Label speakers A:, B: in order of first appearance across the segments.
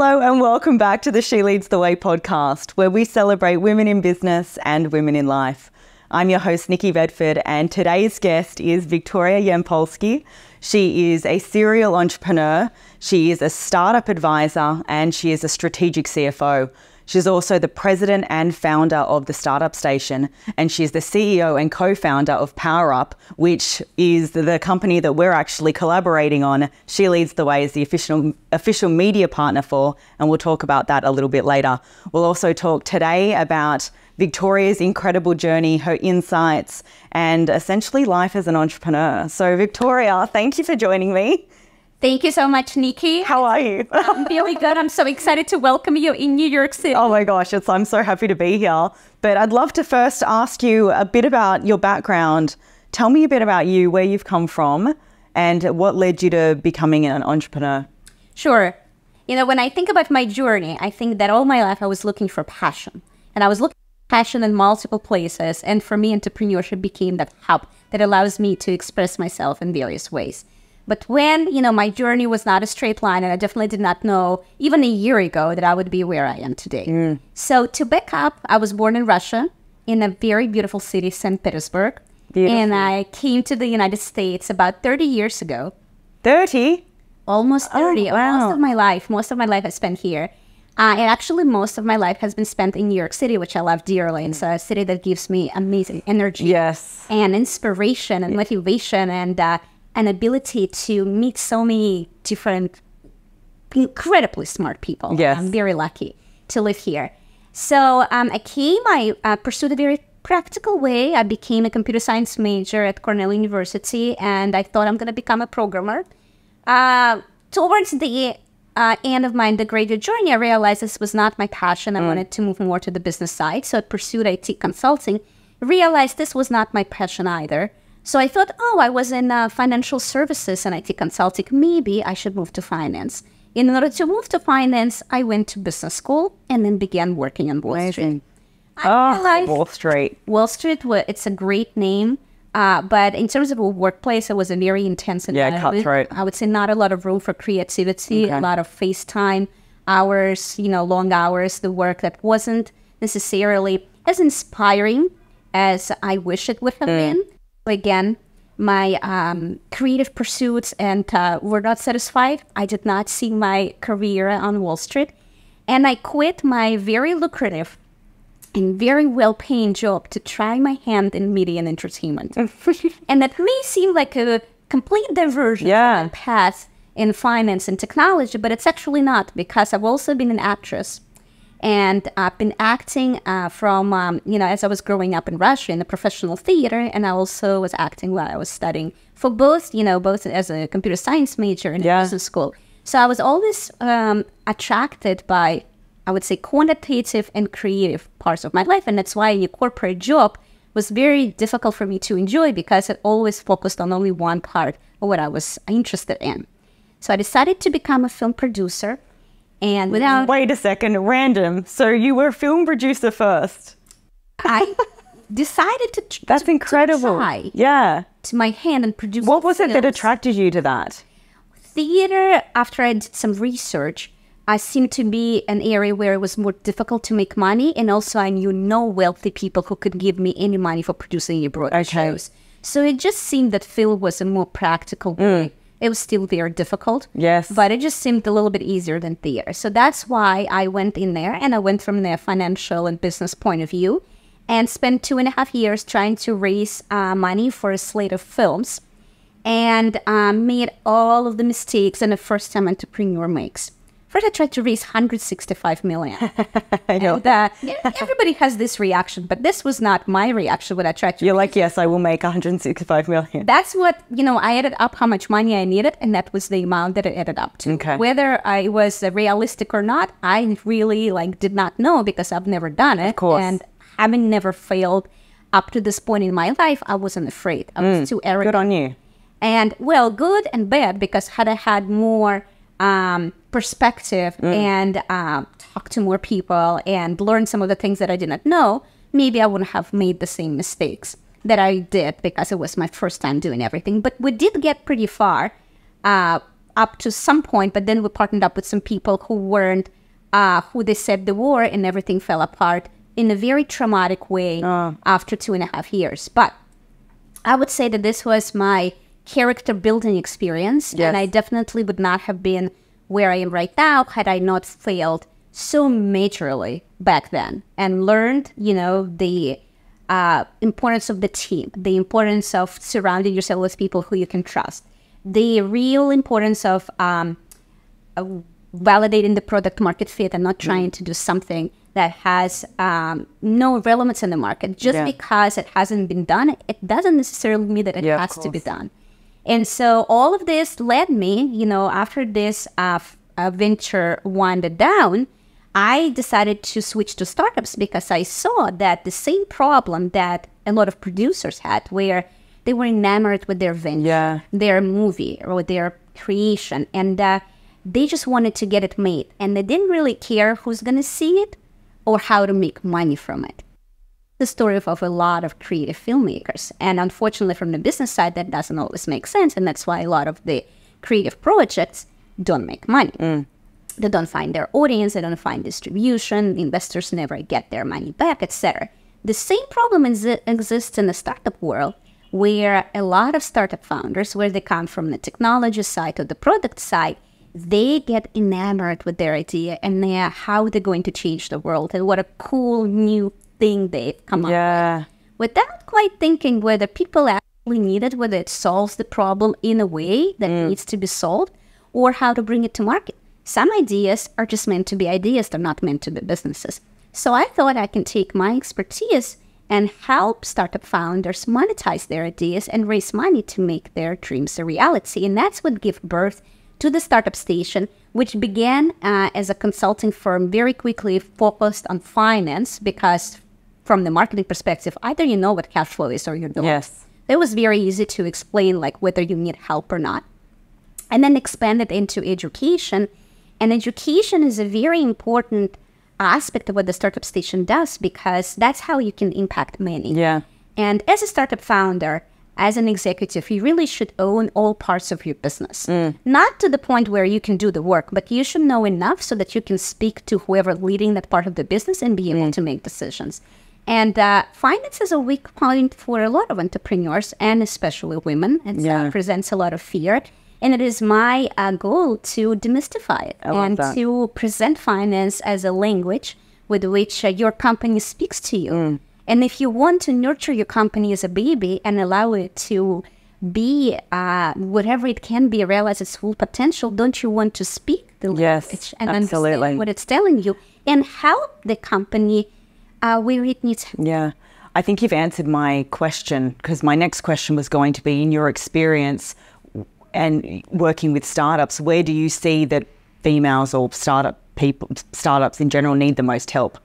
A: Hello and welcome back to the She Leads the Way podcast, where we celebrate women in business and women in life. I'm your host, Nikki Bedford, and today's guest is Victoria Yampolsky. She is a serial entrepreneur, she is a startup advisor, and she is a strategic CFO. She's also the president and founder of the Startup Station, and she's the CEO and co-founder of PowerUp, which is the company that we're actually collaborating on. She Leads the Way as the official media partner for, and we'll talk about that a little bit later. We'll also talk today about Victoria's incredible journey, her insights, and essentially life as an entrepreneur. So Victoria, thank you for joining me.
B: Thank you so much, Nikki.
A: How are you?
B: I'm really good. I'm so excited to welcome you in New York City.
A: Oh my gosh, I'm so happy to be here. But I'd love to first ask you a bit about your background. Tell me a bit about you, where you've come from, and what led you to becoming an entrepreneur.
B: Sure. You know, when I think about my journey, I think that all my life I was looking for passion. And I was looking for passion in multiple places. And for me, entrepreneurship became that hub that allows me to express myself in various ways. But when, you know, my journey was not a straight line, and I definitely did not know even a year ago that I would be where I am today. So to back up, I was born in Russia, in a very beautiful city, St. Petersburg.
A: Beautiful.
B: And I came to the United States about 30 years ago.
A: 30?
B: Almost 30.
A: Oh, wow.
B: Most of my life I spent here. And actually, most of my life has been spent in New York City, which I love dearly. It's a city that gives me amazing energy.
A: Yes.
B: And inspiration and motivation and an ability to meet so many different, incredibly smart people.
A: Yes.
B: I'm very lucky to live here. So I pursued a very practical way. I became a computer science major at Cornell University, and I thought I'm going to become a programmer. Towards the end of my undergraduate journey, I realized this was not my passion. I wanted to move more to the business side, so I pursued IT consulting. Realized this was not my passion either. So I thought, I was in financial services and IT consulting. Maybe I should move to finance. In order to move to finance, I went to business school and then began working on Wall Street.
A: Wall Street.
B: Wall Street, it's a great name. But in terms of a workplace, it was a very intense environment.
A: Yeah, cutthroat.
B: I would say not a lot of room for creativity, a lot of FaceTime hours, long hours, the work that wasn't necessarily as inspiring as I wish it would have been. Again, my creative pursuits were not satisfied. I did not see my career on Wall Street. And I quit my very lucrative and very well-paying job to try my hand in media and entertainment. And that may seem like a complete diversion from my path in finance and technology, but it's actually not, because I've also been an actress. And I've been acting from, as I was growing up in Russia in the professional theater, and I also was acting while I was studying for both as a computer science major and business school. So I was always attracted by, I would say, quantitative and creative parts of my life. And that's why a corporate job was very difficult for me to enjoy, because it always focused on only one part of what I was interested in. So I decided to become a film producer. And
A: Wait a second, random. So you were a film producer first?
B: I decided to
A: That's incredible.
B: To try
A: to
B: my hand and produce.
A: What was
B: films.
A: it that attracted you to that?
B: Theater, after I did some research, I seemed to be an area where it was more difficult to make money. And also I knew no wealthy people who could give me any money for producing any broadway shows. So it just seemed that film was a more practical way. It was still very difficult.
A: Yes.
B: But it just seemed a little bit easier than theater. So that's why I went in there, and I went from the financial and business point of view and spent 2.5 years trying to raise money for a slate of films, and made all of the mistakes that a first-time entrepreneur makes. First, I tried to raise $165 million.
A: I know.
B: And, everybody has this reaction, but this was not my reaction when I tried to.
A: You're like, yes, I will make $165 million.
B: That's what, I added up how much money I needed, and that was the amount that it added up to.
A: Okay.
B: Whether I was realistic or not, I really did not know, because I've never done it.
A: Of course.
B: And having never failed up to this point in my life, I wasn't afraid. I was too arrogant.
A: Good on you.
B: And, well, good and bad, because had I had more perspective and talk to more people and learn some of the things that I did not know, maybe I wouldn't have made the same mistakes that I did, because it was my first time doing everything. But we did get pretty far. up to some point, but then we partnered up with some people who weren't, who they said the war, and everything fell apart in a very traumatic way after 2.5 years. But I would say that this was my character building experience, and I definitely would not have been where I am right now had I not failed so majorly back then and learned, you know, the importance of the team, the importance of surrounding yourself with people who you can trust, the real importance of validating the product market fit and not trying to do something that has no relevance in the market. Just because it hasn't been done, it doesn't necessarily mean that it has to be done. And so all of this led me, you know, after this venture wound down, I decided to switch to startups because I saw that the same problem that a lot of producers had, where they were enamored with their venture, their movie or their creation, and they just wanted to get it made. And they didn't really care who's going to see it or how to make money from it. The story of a lot of creative filmmakers. And unfortunately, from the business side, that doesn't always make sense. And that's why a lot of the creative projects don't make money. They don't find their audience, they don't find distribution, investors never get their money back, etc. The same problem exists in the startup world, where a lot of startup founders, where they come from the technology side or the product side, they get enamored with their idea and how they're going to change the world and what a cool new thing they've come up with, without quite thinking whether people actually need it, whether it solves the problem in a way that needs to be solved, or how to bring it to market. Some ideas are just meant to be ideas, they're not meant to be businesses. So I thought I can take my expertise and help startup founders monetize their ideas and raise money to make their dreams a reality. And that's what gave birth to the Startup Station, which began as a consulting firm, very quickly focused on finance, because from the marketing perspective, either you know what cash flow is or you don't. It was very easy to explain like whether you need help or not. And then expanded into education. And education is a very important aspect of what the Startup Station does, because that's how you can impact many. And as a startup founder, as an executive, you really should own all parts of your business. Not to the point where you can do the work, but you should know enough so that you can speak to whoever leading that part of the business and be able to make decisions. And finance is a weak point for a lot of entrepreneurs, and especially women. It presents a lot of fear. And it is my goal to demystify it and to present finance as a language with which your company speaks to you. And if you want to nurture your company as a baby and allow it to be whatever it can be, realize its full potential, don't you want to speak the language and understand what it's telling you and help the company where it needs help?
A: I think you've answered my question, because my next question was going to be, in your experience and working with startups, where do you see that females or startups in general need the most help?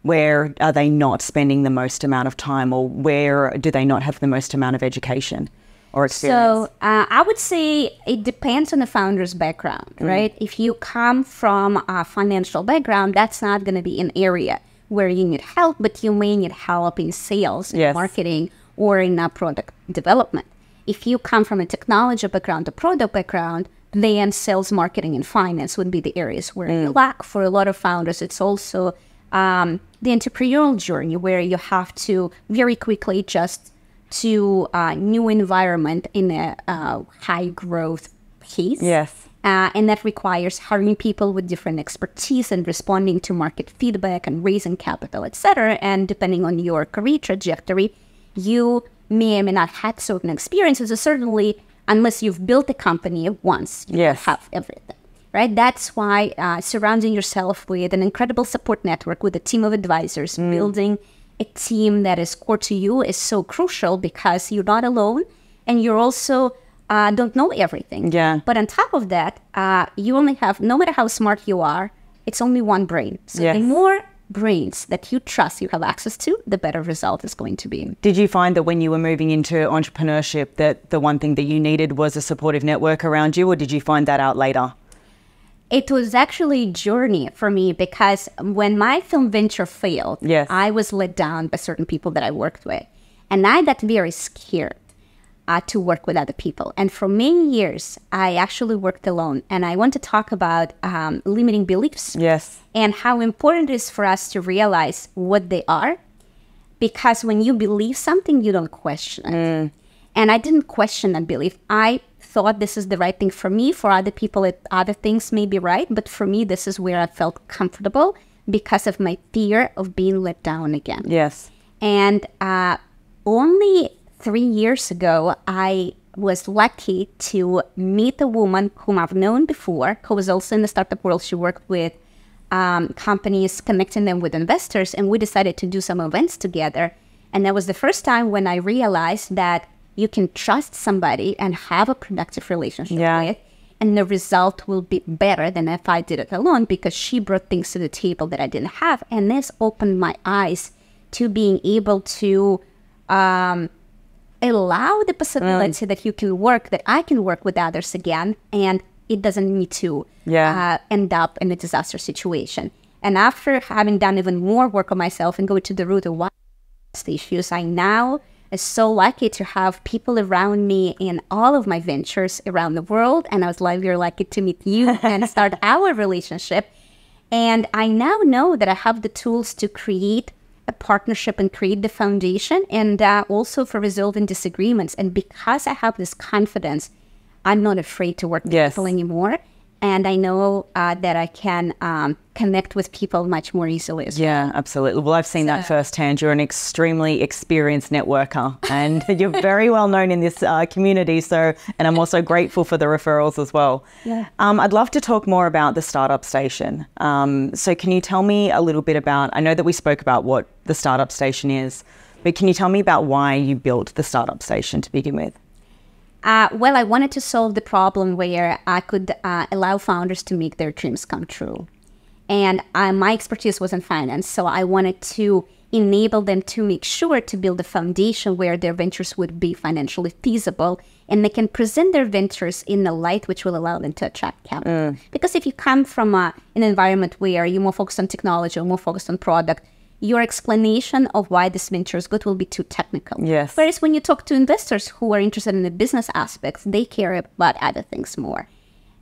A: Where are they not spending the most amount of time, or where do they not have the most amount of education or experience?
B: So I would say it depends on the founder's background, right? If you come from a financial background, that's not going to be an area where you need help, but you may need help in sales, marketing, or in product development. If you come from a technology background, a product background, then sales, marketing, and finance would be the areas where you lack. For a lot of founders, it's also the entrepreneurial journey, where you have to very quickly adjust to a new environment in a high growth pace. And that requires hiring people with different expertise and responding to market feedback and raising capital, etc. And depending on your career trajectory, you may or may not have certain experiences, or certainly, unless you've built a company once, you have everything, right? That's why surrounding yourself with an incredible support network, with a team of advisors, building a team that is core to you is so crucial, because you're not alone, and you're also don't know everything. But on top of that, you only have, no matter how smart you are, it's only one brain. So the more brains that you trust you have access to, the better result is going to be.
A: Did you find that when you were moving into entrepreneurship, that the one thing that you needed was a supportive network around you, or did you find that out later?
B: It was actually a journey for me, because when my film venture failed, I was let down by certain people that I worked with, and I got very scared. to work with other people. And for many years, I actually worked alone. And I want to talk about limiting beliefs.
A: Yes.
B: And how important it is for us to realize what they are. Because when you believe something, you don't question it. And I didn't question that belief. I thought this is the right thing for me. For other people, other things may be right. But for me, this is where I felt comfortable because of my fear of being let down again.
A: Yes.
B: And only 3 years ago, I was lucky to meet a woman whom I've known before, who was also in the startup world. She worked with companies, connecting them with investors, and we decided to do some events together. And that was the first time when I realized that you can trust somebody and have a productive relationship with, and the result will be better than if I did it alone, because she brought things to the table that I didn't have. And this opened my eyes to being able to allow the possibility that you can work, that I can work with others again, and it doesn't need to end up in a disaster situation. And after having done even more work on myself and go to the root of why the issues, I now am so lucky to have people around me in all of my ventures around the world. And I was very lucky to meet you and start our relationship. And I now know that I have the tools to create a partnership and create the foundation, and also for resolving disagreements. And because I have this confidence, I'm not afraid to work with people anymore. And I know that I can connect with people much more easily as well.
A: Yeah, absolutely. Well, I've seen that firsthand. You're an extremely experienced networker, and you're very well known in this community. So, and I'm also grateful for the referrals as well.
B: Yeah.
A: I'd love to talk more about the Startup Station. So can you tell me a little bit about, I know that we spoke about what the Startup Station is, but can you tell me about why you built the Startup Station to begin with?
B: Well, I wanted to solve the problem where I could allow founders to make their dreams come true. And my expertise was in finance, so I wanted to enable them to make sure to build a foundation where their ventures would be financially feasible, and they can present their ventures in a light which will allow them to attract capital. Because if you come from an environment where you're more focused on technology or more focused on product, your explanation of why this venture is good will be too technical.
A: Yes.
B: Whereas when you talk to investors who are interested in the business aspects, they care about other things more.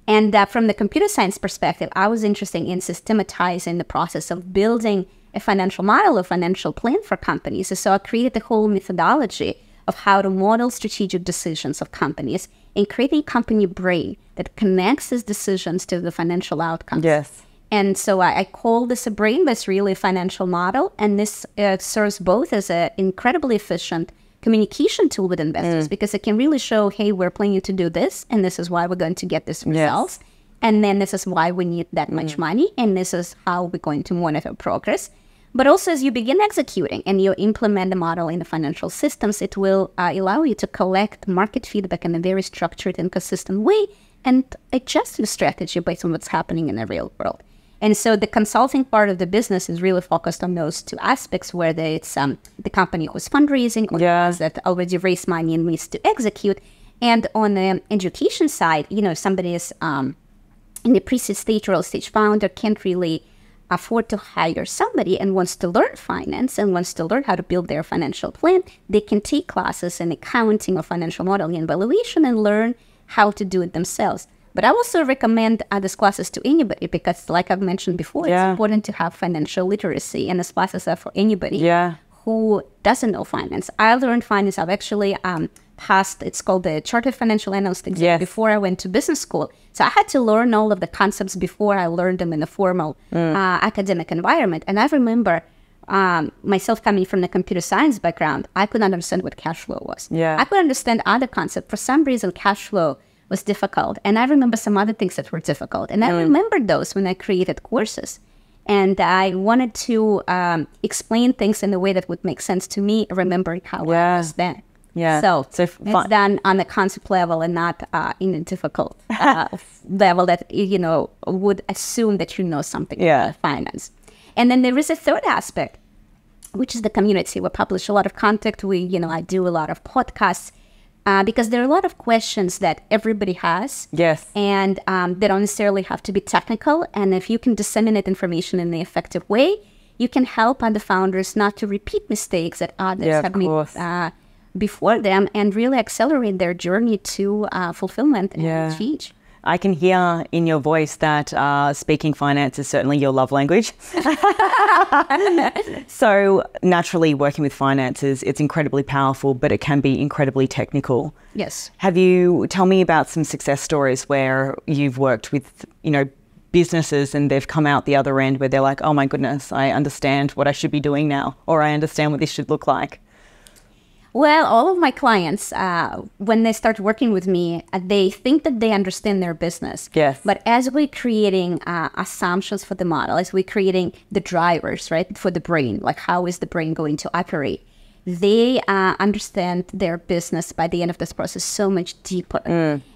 B: And from the computer science perspective, I was interested in systematizing the process of building a financial model, a financial plan for companies. So I created the whole methodology of how to model strategic decisions of companies and create a company brain that connects these decisions to the financial outcomes.
A: Yes.
B: And so I call this a brain, but it's really a financial model. And this serves both as an incredibly efficient communication tool with investors, because it can really show, hey, we're planning to do this, and this is why we're going to get this results. Yes. And then this is why we need that much money, and this is how we're going to monitor progress. But also, as you begin executing and you implement the model in the financial systems, it will allow you to collect market feedback in a very structured and consistent way and adjust your strategy based on what's happening in the real world. And so the consulting part of the business is really focused on those two aspects, whether it's the company who's fundraising or that already raised money and needs to execute. And on the education side, you know, if somebody is in the pre-seed stage or early stage founder can't really afford to hire somebody and wants to learn finance and wants to learn how to build their financial plan, they can take classes in accounting or financial modeling and valuation and learn how to do it themselves. But I also recommend these classes to anybody because, like I've mentioned before, it's important to have financial literacy, and these classes are for anybody who doesn't know finance. I learned finance. I've actually passed, it's called the Chartered Financial Analyst exam before I went to business school. So I had to learn all of the concepts before I learned them in a formal academic environment. And I remember myself coming from the computer science background, I couldn't understand what cash flow was. I could understand other concepts. For some reason, cash flow was difficult. And I remember some other things that were difficult. And I remembered those when I created courses. And I wanted to explain things in a way that would make sense to me, remembering how I was then. So it's done on the concept level and not in a difficult level that, you know, would assume that you know something about finance. And then there is a third aspect, which is the community. We publish a lot of content. I do a lot of podcasts. Because there are a lot of questions that everybody has. And they don't necessarily have to be technical. And if you can disseminate information in an effective way, you can help other founders not to repeat mistakes that others have before them and really accelerate their journey to fulfillment and change.
A: I can hear in your voice that speaking finance is certainly your love language. So naturally, working with finances, it's incredibly powerful, but it can be incredibly technical.
B: Yes.
A: Tell me about some success stories where you've worked with, businesses and they've come out the other end where they're like, oh my goodness, I understand what I should be doing now, or I understand what this should look like.
B: Well, all of my clients, when they start working with me, they think that they understand their business.
A: Yes.
B: But as we're creating assumptions for the model, as we're creating the drivers, right, for the brain, like how is the brain going to operate, they understand their business by the end of this process so much deeper.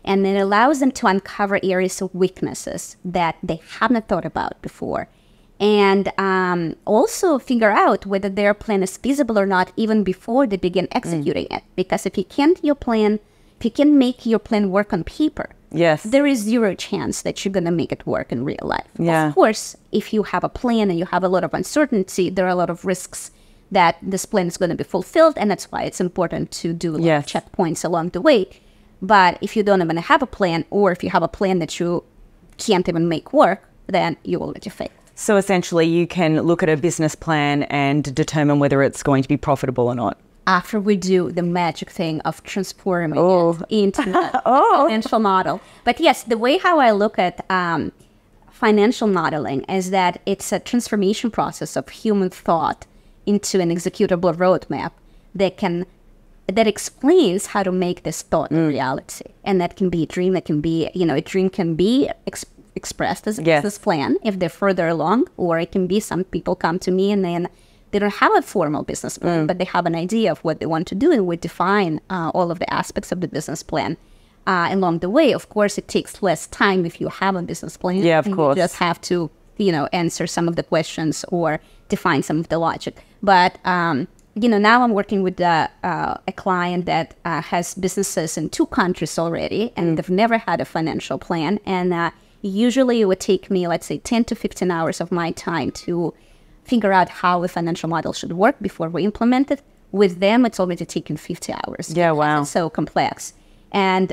B: And it allows them to uncover areas of weaknesses that they haven't thought about before. And also figure out whether their plan is feasible or not even before they begin executing it. Because if you can't make your plan work on paper, there is zero chance that you're going to make it work in real life. Of course, if you have a plan and you have a lot of uncertainty, there are a lot of risks that this plan is going to be fulfilled. And that's why it's important to do checkpoints along the way. But if you don't even have a plan, or if you have a plan that you can't even make work, then you will let you fail.
A: So essentially, you can look at a business plan and determine whether it's going to be profitable or not.
B: After we do the magic thing of transforming it into a financial model. But yes, the way how I look at financial modeling is that it's a transformation process of human thought into an executable roadmap that explains how to make this thought a reality. And that can be a dream. That can be, a dream can be expressed as a business plan if they're further along, or it can be some people come to me and then they don't have a formal business plan, but they have an idea of what they want to do, and we define all of the aspects of the business plan along the way. Of course, it takes less time if you have a business plan.
A: Yeah, of course.
B: You just have to, answer some of the questions or define some of the logic. But, now I'm working with a client that has businesses in 2 countries already, and they've never had a financial plan. And usually it would take me, let's say, 10 to 15 hours of my time to figure out how a financial model should work before we implement it. With them, it's already taken 50 hours.
A: Yeah, wow.
B: It's so complex. And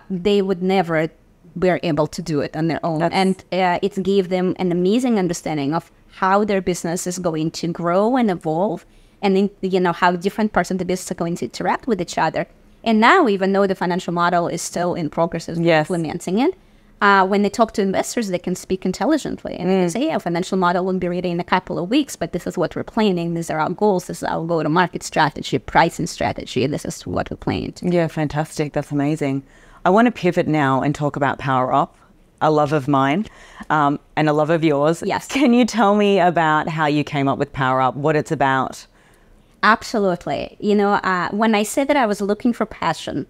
B: they would never be able to do it on their own. And it gave them an amazing understanding of how their business is going to grow and evolve, and how different parts of the business are going to interact with each other. And now, even though the financial model is still in progress of implementing it, when they talk to investors, they can speak intelligently and they can say, financial model will be ready in a couple of weeks, but this is what we're planning. These are our goals. This is our go-to-market strategy, pricing strategy. This is what we're planning to do.
A: Yeah, fantastic. That's amazing. I want to pivot now and talk about PowerUp, a love of mine and a love of yours.
B: Yes.
A: Can you tell me about how you came up with PowerUp, what it's about?
B: Absolutely. When I said that I was looking for passion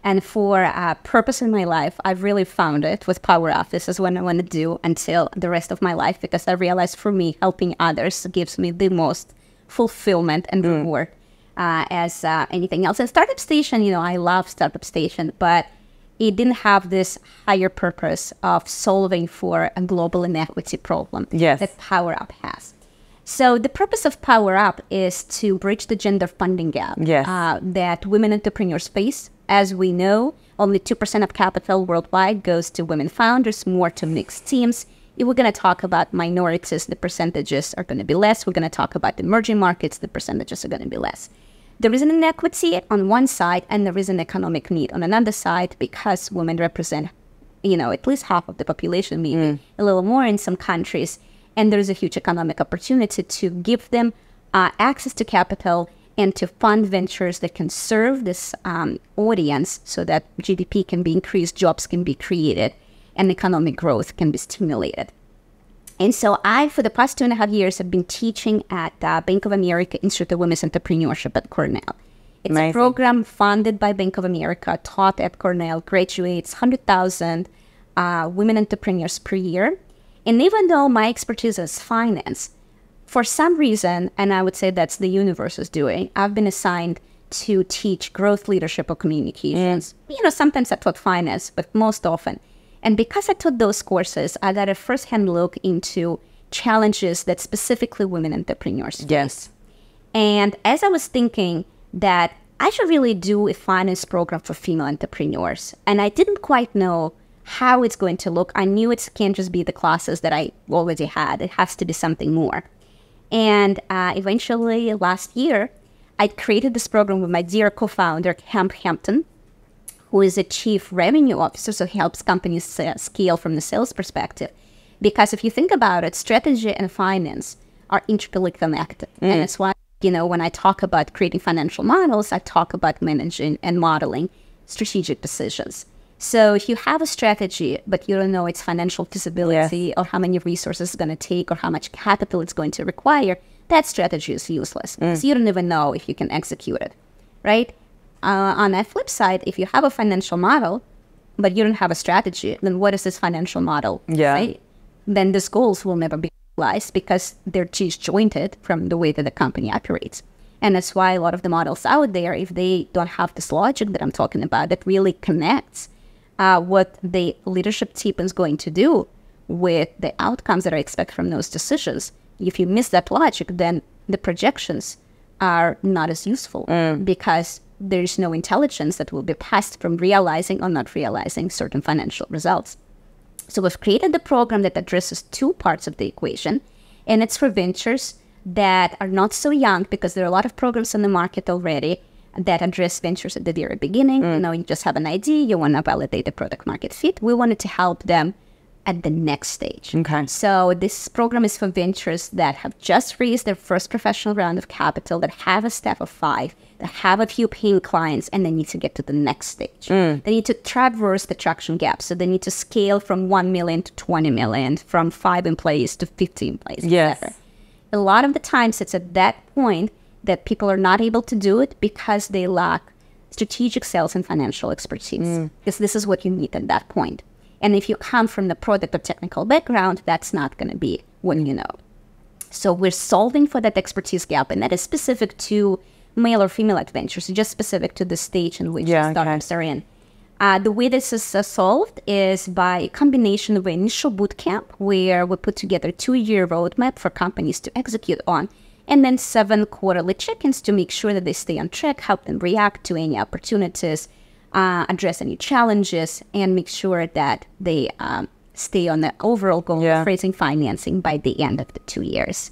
B: and for purpose in my life, I've really found it with PowerUp. This is what I want to do until the rest of my life, because I realized for me, helping others gives me the most fulfillment and reward as anything else. And Startup Station, I love Startup Station, but it didn't have this higher purpose of solving for a global inequity problem that PowerUp has. So the purpose of PowerUp is to bridge the gender funding gap that women entrepreneurs face. As we know, only 2% of capital worldwide goes to women founders, more to mixed teams. If we're going to talk about minorities, the percentages are going to be less. We're going to talk about emerging markets, the percentages are going to be less. There is an inequity on one side, and there is an economic need on another side, because women represent, at least half of the population, maybe a little more in some countries. And there is a huge economic opportunity to give them access to capital and to fund ventures that can serve this audience so that GDP can be increased, jobs can be created, and economic growth can be stimulated. And so I, for the past 2.5 years, have been teaching at Bank of America Institute of Women's Entrepreneurship at Cornell. It's a program funded by Bank of America, taught at Cornell, graduates 100,000 women entrepreneurs per year. And even though my expertise is finance, for some reason, and I would say that's the universe is doing, I've been assigned to teach growth, leadership, or communications. Sometimes I taught finance, but most often. And because I taught those courses, I got a first-hand look into challenges that specifically women entrepreneurs face. And as I was thinking that I should really do a finance program for female entrepreneurs. And I didn't quite know how it's going to look. I knew it can't just be the classes that I already had. It has to be something more. And eventually, last year, I created this program with my dear co-founder, Hemp Hampton, who is a chief revenue officer, so he helps companies scale from the sales perspective. Because if you think about it, strategy and finance are intricately connected. And that's why, when I talk about creating financial models, I talk about managing and modeling strategic decisions. So if you have a strategy, but you don't know its financial feasibility or how many resources it's going to take or how much capital it's going to require, that strategy is useless. So you don't even know if you can execute it, right? On that flip side, if you have a financial model, but you don't have a strategy, then what is this financial model? Right? Then these goals will never be realized because they're disjointed from the way that the company operates. And that's why a lot of the models out there, if they don't have this logic that I'm talking about, that really connects what the leadership team is going to do with the outcomes that are expected from those decisions, if you miss that logic, then the projections are not as useful because there's no intelligence that will be passed from realizing or not realizing certain financial results. So we've created the program that addresses two parts of the equation, and it's for ventures that are not so young, because there are a lot of programs on the market already that address ventures at the very beginning. You just have an idea, you want to validate the product market fit. We wanted to help them at the next stage. So this program is for ventures that have just raised their first professional round of capital, that have a staff of 5, that have a few paying clients, and they need to get to the next stage. They need to traverse the traction gap. So they need to scale from 1 million to 20 million, from 5 employees to 50 employees.
A: Yes.
B: A lot of the times it's at that point that people are not able to do it because they lack strategic sales and financial expertise. Because this is what you need at that point. And if you come from the product or technical background, that's not going to be what you know. So we're solving for that expertise gap, and that is specific to male or female adventures, just specific to the stage in which startups are in. The way this is solved is by a combination of an initial bootcamp, where we put together a 2-year roadmap for companies to execute on, and then 7 quarterly check-ins to make sure that they stay on track, help them react to any opportunities, address any challenges, and make sure that they stay on the overall goal of raising financing by the end of the 2 years.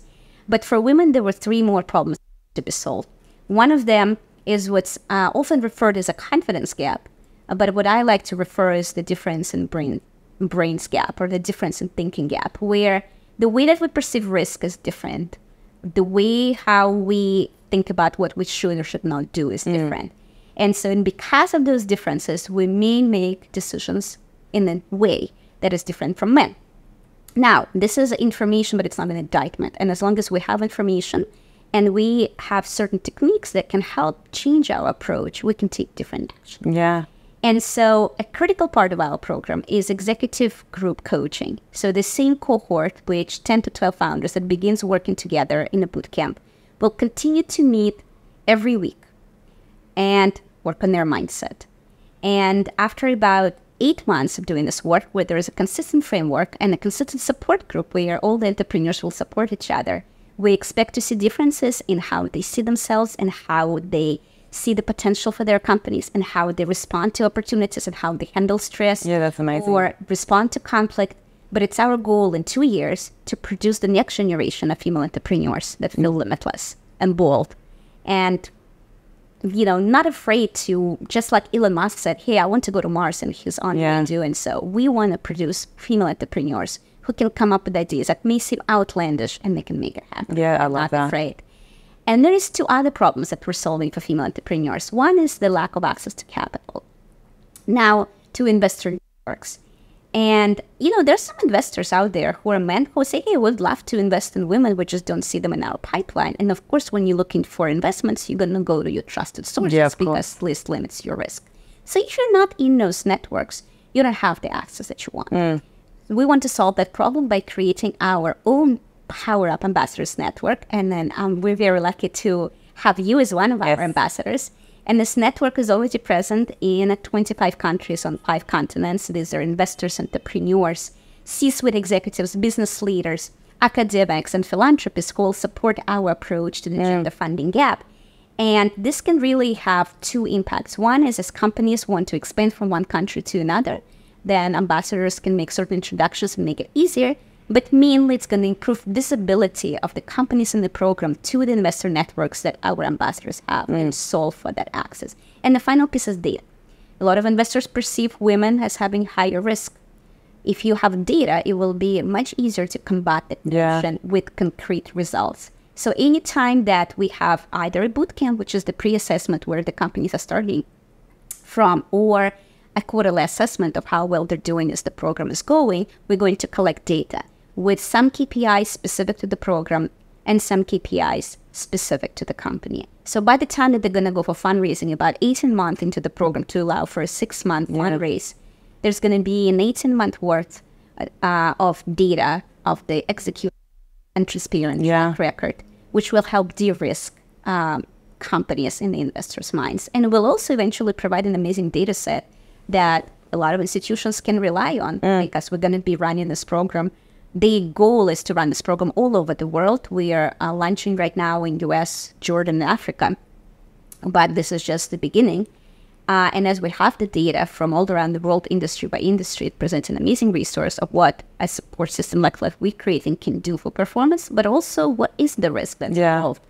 B: But for women, there were 3 more problems to be solved. One of them is what's often referred as a confidence gap, but what I like to refer is the difference in brains gap, or the difference in thinking gap, where the way that we perceive risk is different. The way how we think about what we should or should not do is different. And so because of those differences, we may make decisions in a way that is different from men. Now, this is information, but it's not an indictment. And as long as we have information and we have certain techniques that can help change our approach, we can take different action. And so a critical part of our program is executive group coaching. So the same cohort, which 10 to 12 founders that begins working together in a bootcamp, will continue to meet every week and work on their mindset. And after about 8 months of doing this work, where there is a consistent framework and a consistent support group where all the entrepreneurs will support each other, we expect to see differences in how they see themselves and how they see the potential for their companies and how they respond to opportunities and how they handle stress.
A: That's amazing.
B: Or respond to conflict. But it's our goal in 2 years to produce the next generation of female entrepreneurs that feel limitless and bold and, not afraid to, just like Elon Musk said, hey, I want to go to Mars, and he's on doing so. We want to produce female entrepreneurs who can come up with ideas that may seem outlandish and they can make it happen.
A: I love that.
B: Not afraid. And there is 2 other problems that we're solving for female entrepreneurs. One is the lack of access to capital. Now, to investor networks. And, there's some investors out there who are men who say, hey, we'd love to invest in women. We just don't see them in our pipeline. And of course, when you're looking for investments, you're going to go to your trusted sources because this limits your risk. So if you're not in those networks, you don't have the access that you want. We want to solve that problem by creating our own PowerUp Ambassadors Network. And then we're very lucky to have you as one of our ambassadors. And this network is already present in 25 countries on 5 continents. These are investors, entrepreneurs, C-suite executives, business leaders, academics, and philanthropists who will support our approach to the gender funding gap. And this can really have two impacts. One is as companies want to expand from one country to another, then ambassadors can make certain introductions and make it easier. But mainly, it's going to improve visibility of the companies in the program to the investor networks that our ambassadors have and solve for that access. And the final piece is data. A lot of investors perceive women as having higher risk. If you have data, it will be much easier to combat that condition with concrete results. So anytime that we have either a bootcamp, which is the pre-assessment where the companies are starting from, or a quarterly assessment of how well they're doing as the program is going, we're going to collect data with some KPIs specific to the program and some KPIs specific to the company. So by the time that they're going to go for fundraising, about 18 months into the program to allow for a 6-month fundraise, there's going to be an 18-month worth of data of the execution and transparent track record, which will help de-risk companies in the investors' minds. And will also eventually provide an amazing data set that a lot of institutions can rely on because we're going to be running this program. The goal is to run this program all over the world. We are launching right now in US, Jordan, and Africa. But this is just the beginning. And as we have the data from all around the world, industry by industry, it presents an amazing resource of what a support system like we're creating can do for performance, but also what is the risk that's involved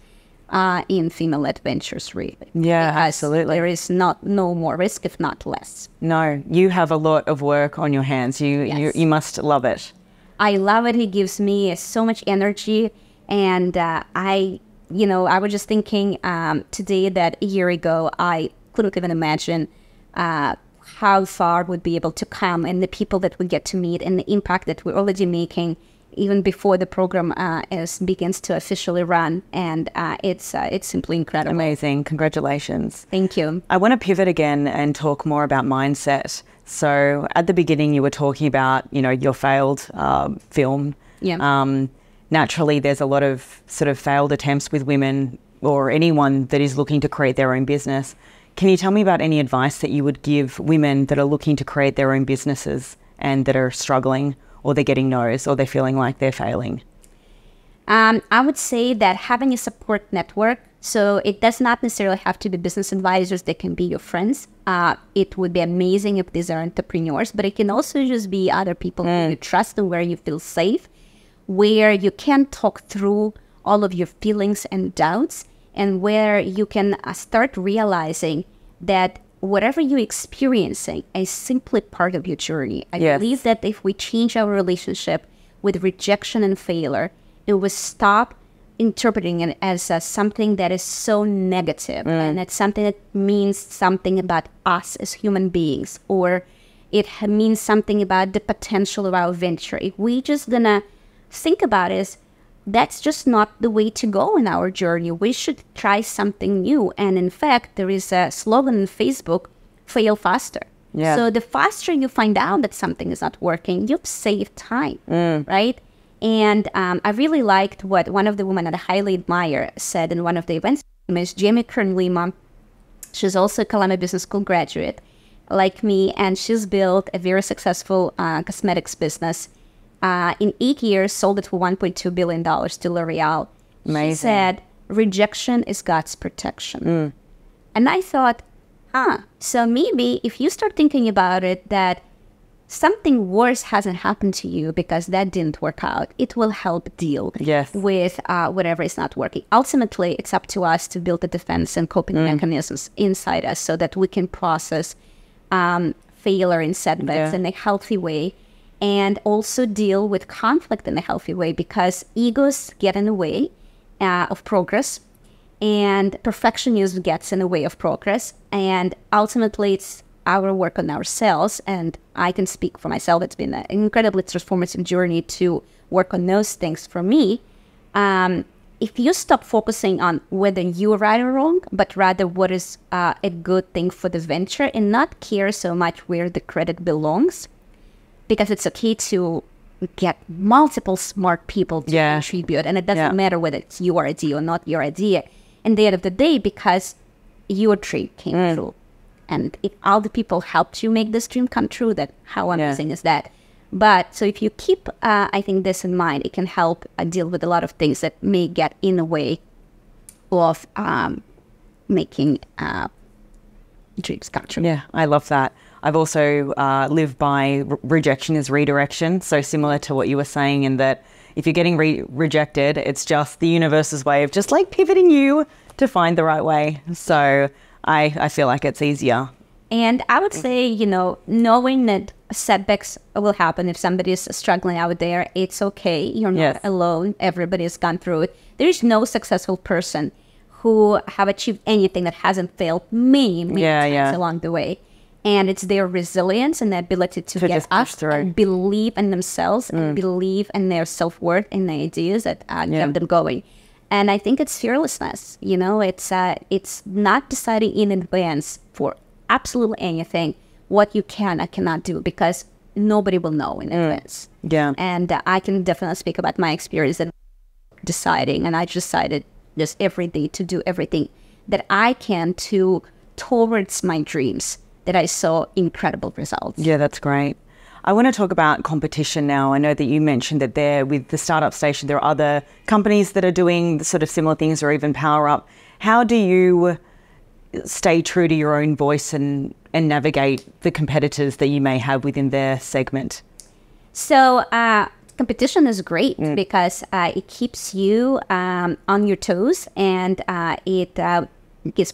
B: in female-led ventures, really.
A: Yeah,
B: because
A: absolutely.
B: There is no more risk, if not less.
A: No, you have a lot of work on your hands. You must love it.
B: I love it. It gives me so much energy. And I was just thinking today that a year ago, I couldn't even imagine how far we'd be able to come and the people that we get to meet and the impact that we're already making even before the program begins to officially run. And it's simply incredible.
A: Amazing. Congratulations.
B: Thank you.
A: I want to pivot again and talk more about mindset. So at the beginning, you were talking about, your failed film.
B: Yeah.
A: Naturally, there's a lot of sort of failed attempts with women or anyone that is looking to create their own business. Can you tell me about any advice that you would give women that are looking to create their own businesses and that are struggling, or they're getting no's, or they're feeling like they're failing?
B: I would say that having a support network, so it does not necessarily have to be business advisors, they can be your friends. It would be amazing if these are entrepreneurs, but it can also just be other people who you trust and where you feel safe, where you can talk through all of your feelings and doubts, and where you can start realizing that whatever you're experiencing is simply part of your journey. I believe that if we change our relationship with rejection and failure, it will stop interpreting it as something that is so negative and it's something that means something about us as human beings, or it means something about the potential of our venture. If we just gonna think about it, that's just not the way to go in our journey. We should try something new. And in fact, there is a slogan on Facebook, fail faster. Yeah. So the faster you find out that something is not working, you've saved time, right? And I really liked what one of the women that I highly admire said in one of the events. Ms. Jamie Kern-Lima, she's also a Columbia Business School graduate, like me, and she's built a very successful cosmetics business. In 8 years, sold it for $1.2 billion to L'Oreal. Amazing. She said, rejection is God's protection. And I thought, so maybe if you start thinking about it, that something worse hasn't happened to you because that didn't work out, it will help deal with whatever is not working. Ultimately, it's up to us to build the defense and coping mechanisms inside us so that we can process failure and setbacks in a healthy way, and also deal with conflict in a healthy way, because egos get in the way of progress, and perfectionism gets in the way of progress. And ultimately, it's our work on ourselves. And I can speak for myself. It's been an incredibly transformative journey to work on those things for me. If you stop focusing on whether you're right or wrong, but rather what is a good thing for the venture, and not care so much where the credit belongs, because it's okay to get multiple smart people to contribute. And it doesn't matter whether it's your idea or not your idea. At the end of the day, because your dream came true. And if all the people helped you make this dream come true, that how amazing is that? But so if you keep, I think, this in mind, it can help deal with a lot of things that may get in the way of making dreams come true.
A: Yeah, I love that. I've also lived by rejection is redirection. So similar to what you were saying, in that if you're getting rejected, it's just the universe's way of just like pivoting you to find the right way. So I feel like it's easier.
B: And I would say, knowing that setbacks will happen if somebody is struggling out there, it's okay. You're not alone. Everybody has gone through it. There is no successful person who have achieved anything that hasn't failed many times along the way. And it's their resilience and the ability to get up and believe in themselves and believe in their self-worth and the ideas that kept them going. And I think it's fearlessness. It's not deciding in advance for absolutely anything what you can or cannot do, because nobody will know in advance.
A: Yeah.
B: And I can definitely speak about my experience in deciding, and I decided just every day to do everything that I can towards my dreams, that I saw incredible results.
A: Yeah, that's great. I want to talk about competition now. I know that you mentioned that there with the Startup Station, there are other companies that are doing sort of similar things, or even PowerUp. How do you stay true to your own voice and navigate the competitors that you may have within their segment?
B: So competition is great because it keeps you on your toes, and it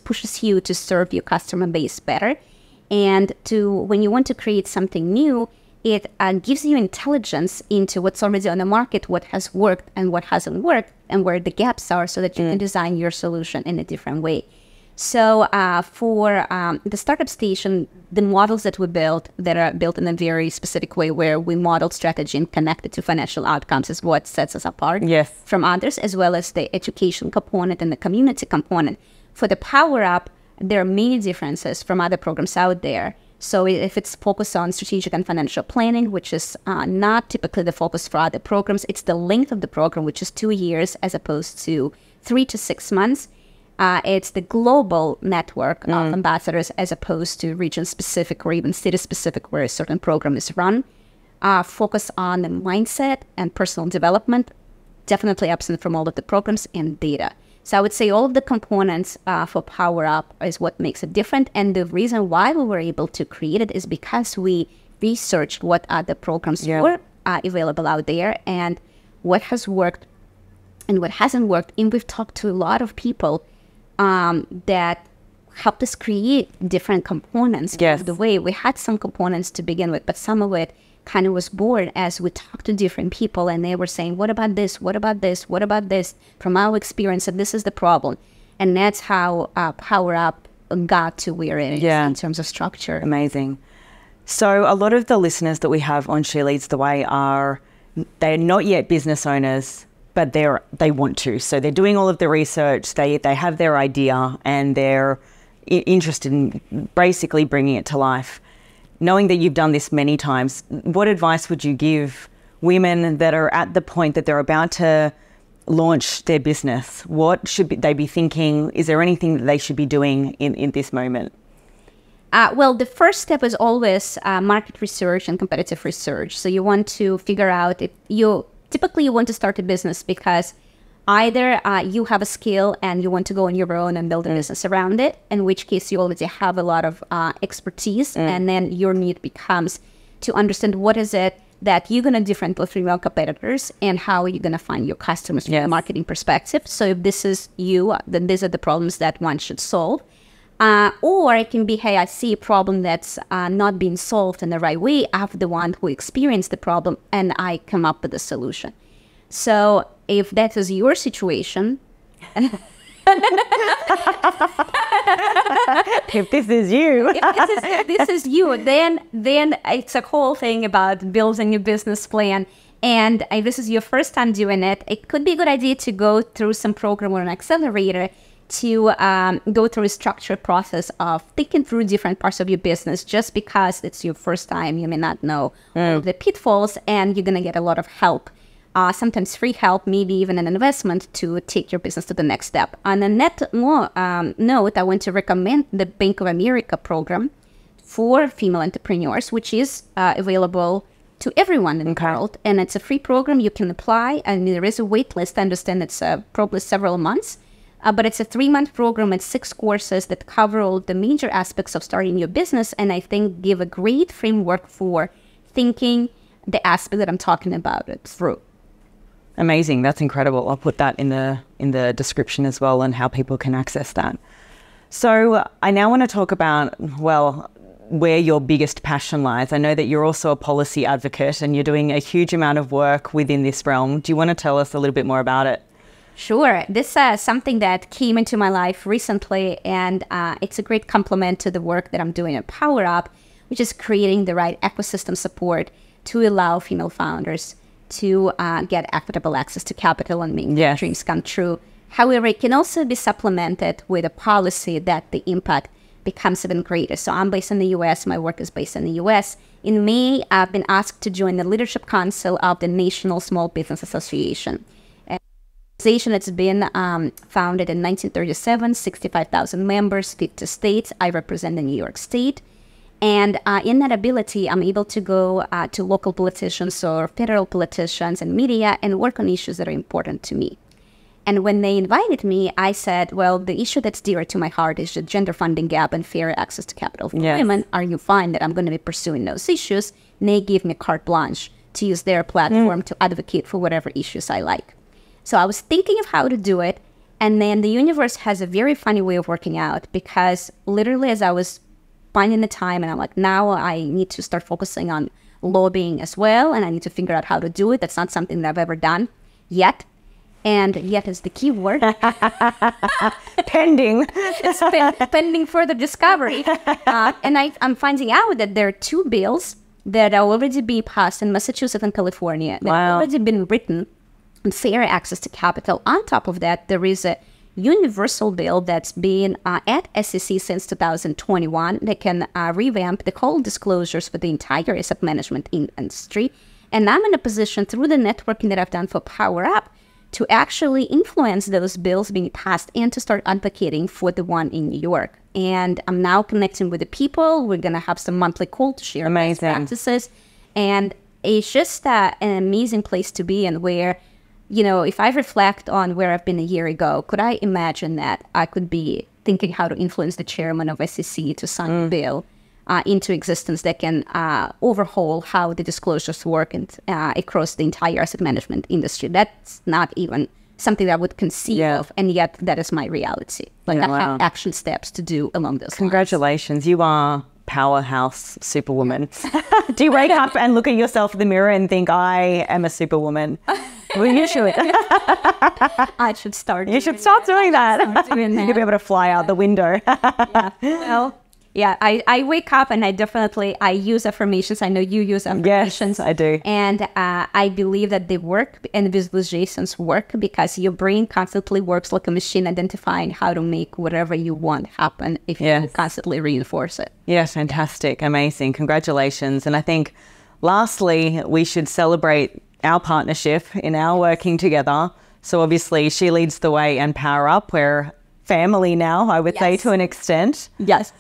B: pushes you to serve your customer base better. And when you want to create something new, it gives you intelligence into what's already on the market, what has worked and what hasn't worked, and where the gaps are, so that you can design your solution in a different way. So for the Startup Station, the models that we built, that are built in a very specific way, where we modeled strategy and connected to financial outcomes, is what sets us apart from others, as well as the education component and the community component. For the PowerUp, there are many differences from other programs out there. So if it's focused on strategic and financial planning, which is not typically the focus for other programs, it's the length of the program, which is 2 years as opposed to 3 to 6 months. It's the global network of ambassadors as opposed to region-specific or even city-specific, where a certain program is run. Focus on the mindset and personal development, definitely absent from all of the programs, and data. So I would say all of the components for PowerUp is what makes it different. And the reason why we were able to create it is because we researched what other programs were available out there, and what has worked and what hasn't worked. And we've talked to a lot of people that helped us create different components of the way. We had some components to begin with, but some of it kind of was born as we talked to different people, and they were saying, what about this? What about this? What about this? From our experience, and this is the problem. And that's how PowerUp got to where it is in terms of structure.
A: Amazing. So a lot of the listeners that we have on She Leads the Way they're not yet business owners, but they want to. So they're doing all of the research, they have their idea, and they're interested in basically bringing it to life. Knowing that you've done this many times, what advice would you give women that are at the point that they're about to launch their business? What should they be thinking? Is there anything that they should be doing in this moment?
B: Well, the first step is always market research and competitive research. So you want to figure out if typically you want to start a business because either you have a skill and you want to go on your own and build a business around it, in which case you already have a lot of expertise, and then your need becomes to understand what is it that you're going to differentiate from your competitors, and how are you going to find your customers from a marketing perspective. So if this is you, then these are the problems that one should solve. Or it can be, hey, I see a problem that's not being solved in the right way. I'm the one who experienced the problem, and I come up with a solution. So if that is your situation,
A: if this is you,
B: if this is you, then it's a whole thing about building a business plan. And if this is your first time doing it, it could be a good idea to go through some program or an accelerator to go through a structured process of thinking through different parts of your business. Just because it's your first time, you may not know all of the pitfalls, and you're going to get a lot of help. Sometimes free help, maybe even an investment to take your business to the next step. On a note, I want to recommend the Bank of America program for female entrepreneurs, which is available to everyone in the world. And it's a free program. You can apply, and there is a wait list. I understand it's probably several months But it's a 3-month program and 6 courses that cover all the major aspects of starting your business, and I think give a great framework for thinking the aspect that I'm talking about it through.
A: Amazing. That's incredible. I'll put that in the description as well and how people can access that. So I now want to talk about, well, where your biggest passion lies. I know that you're also a policy advocate and you're doing a huge amount of work within this realm. Do you want to tell us a little bit more about it?
B: Sure. This is something that came into my life recently, and it's a great complement to the work that I'm doing at PowerUp, which is creating the right ecosystem support to allow female founders to get equitable access to capital and make their dreams come true. However, it can also be supplemented with a policy that the impact becomes even greater. So I'm based in the US, my work is based in the US. In May, I've been asked to join the Leadership Council of the National Small Business Association. It's been founded in 1937, 65,000 members, 50 states. I represent the New York State. And in that ability, I'm able to go to local politicians or federal politicians and media and work on issues that are important to me. And when they invited me, I said, well, the issue that's dear to my heart is the gender funding gap and fair access to capital for women. Are you fine that I'm going to be pursuing those issues? And they give me carte blanche to use their platform to advocate for whatever issues I like. So I was thinking of how to do it, and then the universe has a very funny way of working out, because literally as I was finding the time, and I'm like, now I need to start focusing on lobbying as well, and I need to figure out how to do it. That's not something that I've ever done yet, and yet is the key word.
A: Pending.
B: It's pending further discovery. And I'm finding out that there are 2 bills that are already being passed in Massachusetts and California that have already been written on fair access to capital. On top of that, there is a universal bill that's been at SEC since 2021 that can revamp the whole disclosures for the entire asset management industry. And I'm in a position through the networking that I've done for PowerUp to actually influence those bills being passed and to start advocating for the one in New York. And I'm now connecting with the people. We're going to have some monthly call to share best practices. And it's just an amazing place to be, and where, you know, if I reflect on where I've been a year ago, could I imagine that I could be thinking how to influence the chairman of SEC to sign a bill into existence that can overhaul how the disclosures work and across the entire asset management industry? That's not even something that I would conceive of, and yet that is my reality. Like I have action steps to do along those lines.
A: Congratulations. You are powerhouse superwoman. Do you wake up and look at yourself in the mirror and think, I am a superwoman? Well, you should.
B: I should start.
A: You should start doing that. You'll be able to fly out the window.
B: Well, yeah, I wake up and I use affirmations. I know you use affirmations.
A: Yes, I do.
B: And I believe that they work and visualizations work because your brain constantly works like a machine, identifying how to make whatever you want happen if you constantly reinforce it.
A: Yes, fantastic. Amazing. Congratulations. And I think lastly, we should celebrate our partnership in our working together. So obviously She Leads the Way and PowerUp, we're family now, I would say, to an extent.
B: Yes.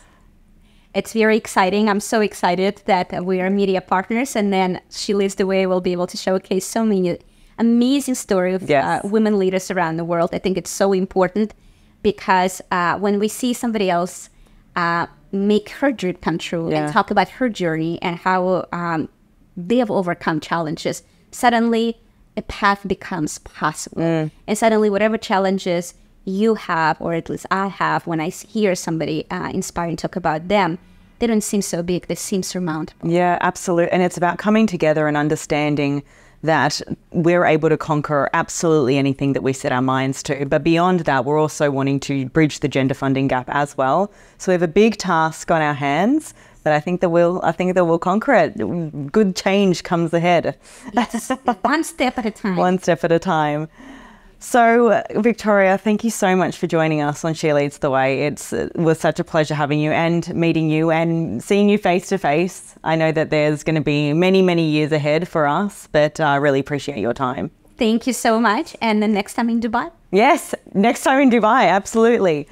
B: It's very exciting. I'm so excited that we are media partners, and then She Leads the Way will be able to showcase so many amazing stories of women leaders around the world. I think it's so important because when we see somebody else make her dream come true and talk about her journey and how they have overcome challenges, suddenly a path becomes possible. And suddenly whatever challenges you have, or at least I have, when I hear somebody inspiring talk about them, they don't seem so big, they seem surmountable.
A: Yeah, absolutely. And it's about coming together and understanding that we're able to conquer absolutely anything that we set our minds to. But beyond that, we're also wanting to bridge the gender funding gap as well. So we have a big task on our hands, but I think that we'll conquer it. Good change comes ahead.
B: Yes, one step at a time.
A: One step at a time. So, Victoria, thank you so much for joining us on She Leads the Way. It was such a pleasure having you and meeting you and seeing you face to face. I know that there's going to be many, many years ahead for us, but I really appreciate your time.
B: Thank you so much. And the next time in Dubai?
A: Yes, next time in Dubai, absolutely.